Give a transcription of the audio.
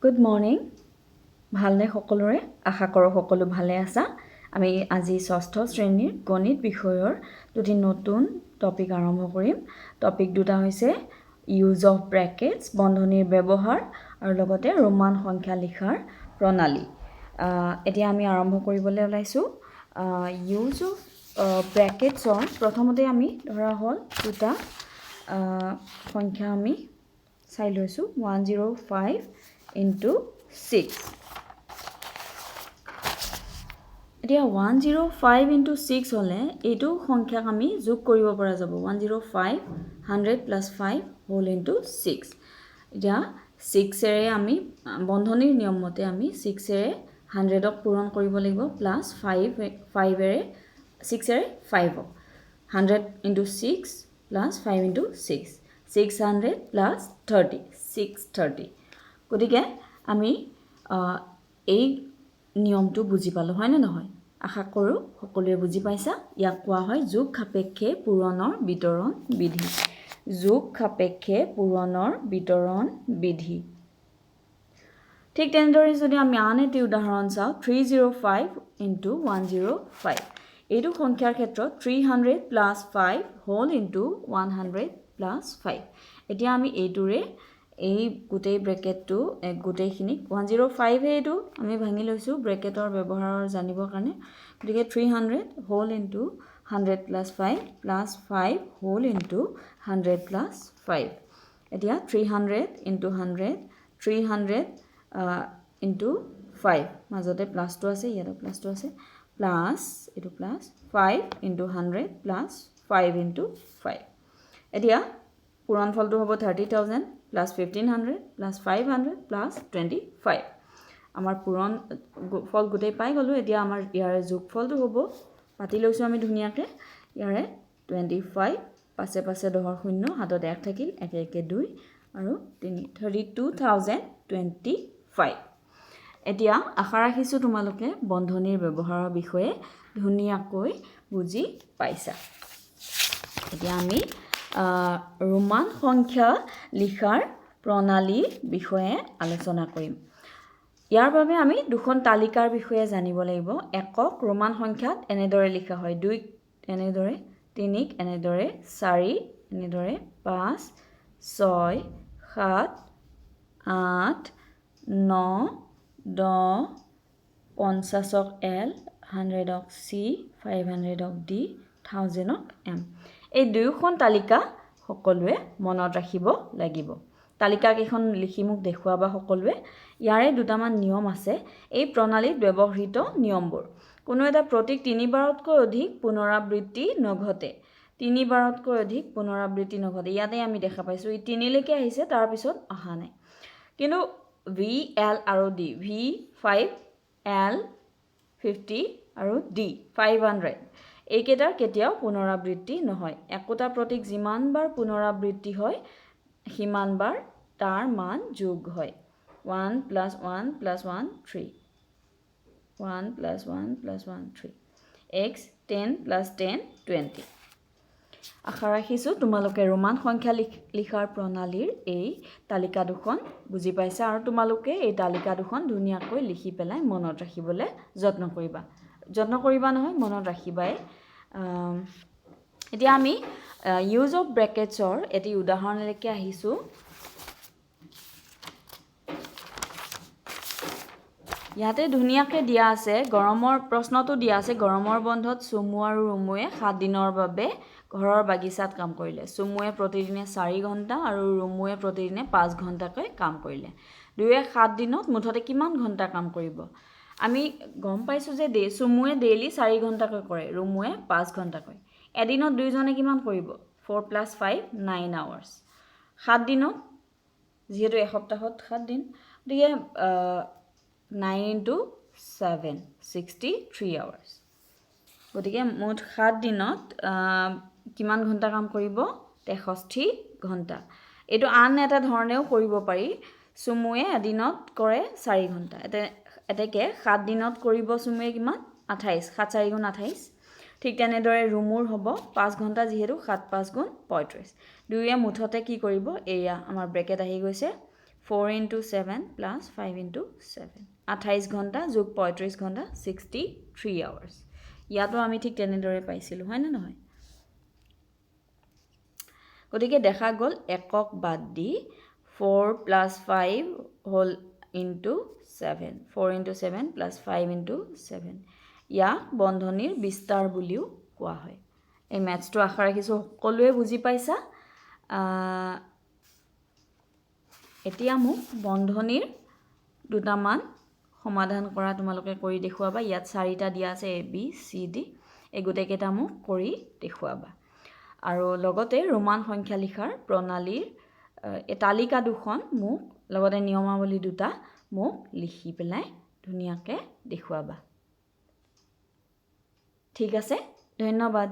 good morning ভালনে সকলোৰে আশা কৰোঁ সকলো ভালে আছা আমি আজি ষষ্ঠ শ্ৰেণীৰ গণিত বিষয়ৰ দুটি নতুন টপিক আৰম্ভ কৰিম টপিক দুটা হৈছে ইউজ অফ ব্ৰেকেটছ বন্ধনীৰ ব্যৱহাৰ আৰু লগতে ৰোমান সংখ্যা লিখাৰ প্ৰণালী এতিয়া আমি আৰম্ভ কৰিবলৈ ওলাইছোঁ ইউজ অফ ব্ৰেকেটছৰ প্ৰথমতে আমি ধৰা হ'ল দুটা সংখ্যা আমি চাই লৈছোঁ 105 into 6 এতিয়া 105 into 6 হলে এইটো সংখ্যাক আমি যোগ কৰিব পৰা যাব 105 100 plus 5 whole into 6 এতিয়া 6 এৰে আমি বন্ধনীৰ নিয়ম মতে আমি 6 এৰে 100 ক পূৰণ কৰিব লাগিব প্লাস 5 এৰে 6 এৰে 5 100 into 6 plus 5 into 6 600 plus 30 630 গতিকে আমি এই নিয়মটো বুজি পালো হয় না নহয় আশা কৰোঁ সকলোৱে বুজি পাইছা ইয়াক কোৱা হয় যোগ সাপেক্ষে পূৰণৰ বিতৰণ বিধি যোগ সাপেক্ষে পূৰণৰ বিতৰণ বিধি ঠিক তেনেদৰে যদি আমি আন এটি উদাহৰণ চাওঁ 305 into 105 এইটো সংখ্যাৰ ক্ষেত্ৰত 300 plus 5 whole into 100 plus 5 এতিয়া আমি এইটোৰে এই গোটেই ব্ৰেকেটটো গোটেইখিনি 105 এইটো আমি ভাঙি লৈছো ব্ৰেকেটৰ ব্যৱহাৰ জানিবৰ কাৰণে গতিকে 300 whole into 100 plus 5 plus 5 whole into 100 plus 5 এতিয়া 300 into 100 300 into 5 মাজতে প্লাসটো আছে ইয়াতে প্লাসটো আছে প্লাস এটো প্লাস 5 into 100 plus 5 into 5 এতিয়া পূৰণফলটো হ'ব 30000 plus 1500 plus 500 plus 25 আমাৰ পূৰণ ফল গোটেই পাই গলো এতিয়া আমাৰ ইয়াৰ যোগফলটো হ'ব পাতি লৈছো আমি ধুনিয়াকে ইয়াৰে 25 পাছে পাছে দহৰ শূন্য হাতত 1 থাকিল 1 1 2 আৰু 3 32025 এতিয়া আশা ৰাখিছো তোমালোকে বন্ধনীৰ ব্যৱহাৰৰ বিষয়ে ধুনিয়াকৈ বুজি পাইছা এতিয়া আমি ৰোমান সংখ্যা লিখাৰ প্ৰণালী বিষয়ে আলোচনা কৰিম ইয়াৰ বাবে আমি দুখন তালিকাৰ বিষয়ে জানিব লাগিব একক ৰোমান সংখ্যাত এনেদৰে লিখা হয় 2 এনেদৰে 3 এনেদৰে 4 এনেদৰে 5 6 7 8 9 10 50ক L 100ক C 500ক D 1000ক M এই দুয়োখন তালিকা সকলোৱে মনত ৰাখিব লাগিব তালিকা কেইখন লিখি মোক দেখুৱাবা সকলোৱে ইয়াৰে দুটামান নিয়ম আছে এই প্ৰণালীত ব্যৱহৃত নিয়মবোৰ কোনো এটা প্ৰতীক 3 বাৰতকৈ অধিক পুনৰাবৃত্তি নঘটে 3 বাৰতকৈ অধিক পুনৰাবৃত্তি নঘটে ইয়াতে আমি দেখা পাইছো এই 3 লৈকে আহিছে তাৰ পিছত অহা নাই কিন্তু V L আৰু D V5 L 50 আৰু D 500 এইকেইটাৰ কেতিয়াও পুনৰাবৃত্তি নহয় একোটা প্ৰতীক যিমান বাৰ পুনৰাবৃত্তি হয় সিমান বাৰ তাৰ মান যোগ হয় 1 plus 1 plus 1 3 1 plus 1 plus 1 3 x 10 plus 10 20 আশা ৰাখিছো তোমালোকে ৰোমান সংখ্যা লিখাৰ প্ৰণালীৰ এই তালিকা দুখন বুজি পাইছা আৰু তোমালোকে এই তালিকা দুখন ধুনিয়াকৈ লিখি পেলাই মনত ৰাখিবলৈ যত্ন কৰিবা নহয় মনত ৰাখিবাই এতিয়া আমি ইউজ অফ ব্ৰেকেটছৰ এটি উদাহৰণলৈকে আহিছো ইয়াতে ধুনিয়াকৈ দিয়া আছে গৰমৰ প্ৰশ্নটো দিয়া আছে গৰমৰ বন্ধত চুমু আৰু ৰুমুৱে 7 দিনৰ বাবে ঘৰৰ বাগিচাত কাম কৰিলে চুমুৱে প্ৰতিদিনে 4 ঘণ্টা আৰু ৰুমুৱে প্ৰতিদিনে 5 ঘণ্টাকৈ কাম কৰিলে দুয়ে 7 দিনত মুঠতে কিমান ঘণ্টা কাম কৰিব আমি গম পাইছো যে চুমুৱে ডেইলি 4 ঘণ্টাকৈ কৰে ৰুমুৱে 5 ঘণ্টাকৈ এদিনত দুইজনে কিমান কৰিব 4 plus 5 9 hours 7 দিনত যেহেতু এসপ্তাহত 7 দিন গতিকে 9 into 7 63 hours গতিকে মুঠ 7 দিনত কিমান ঘণ্টা কাম কৰিব 63 ঘণ্টা এটো আন এটা ধৰণেও কৰিব পাৰি চুমুৱে এদিনত কৰে 4 ঘণ্টা এতেকে 7 দিনত কৰিব চুমুৱে কিমান 28 7 4 গুণ 28 ঠিক তেনেদৰে ৰুমুৰ হ'ব 5 ঘণ্টা যেহেতু 7 5 গুণ 35 দুইয়ে মুঠতে কি কৰিব এয়া আমাৰ ব্ৰেকেট আহি গৈছে 4 into 7 plus 5 into 7 28 ঘণ্টা যোগ 35 ঘণ্টা 63 hours ইয়াতো আমি ঠিক তেনেদৰে পাইছিলোঁ হয় না নহয় গতিকে দেখা গ'ল একক বাদ দি 4 plus 5 whole into 7 4 into 7 plus 5 into 7 ইয়াক বন্ধনীৰ বিস্তাৰ বুলিও কোৱা হয় এই ম্যাথছটো আশা ৰাখিছোঁ সকলোৱে বুজি পাইছা এতিয়া মোক বন্ধনীৰ দুটামান সমাধান কৰা তোমালোকে কৰি দেখুৱাবা ইয়াত চাৰিটা দিয়া আছে এ বি সি ডি এই গোটেইকেইটা মোক কৰি দেখুৱাবা আৰু লগতে ৰোমান সংখ্যা লিখাৰ প্ৰণালীৰ এই তালিকা দুখন মোক লগতে নিয়মাৱলী দুটা মোক লিখি পেলাই ধুনীয়াকৈ দেখুৱাবা ঠিক আছে ধন্যবাদ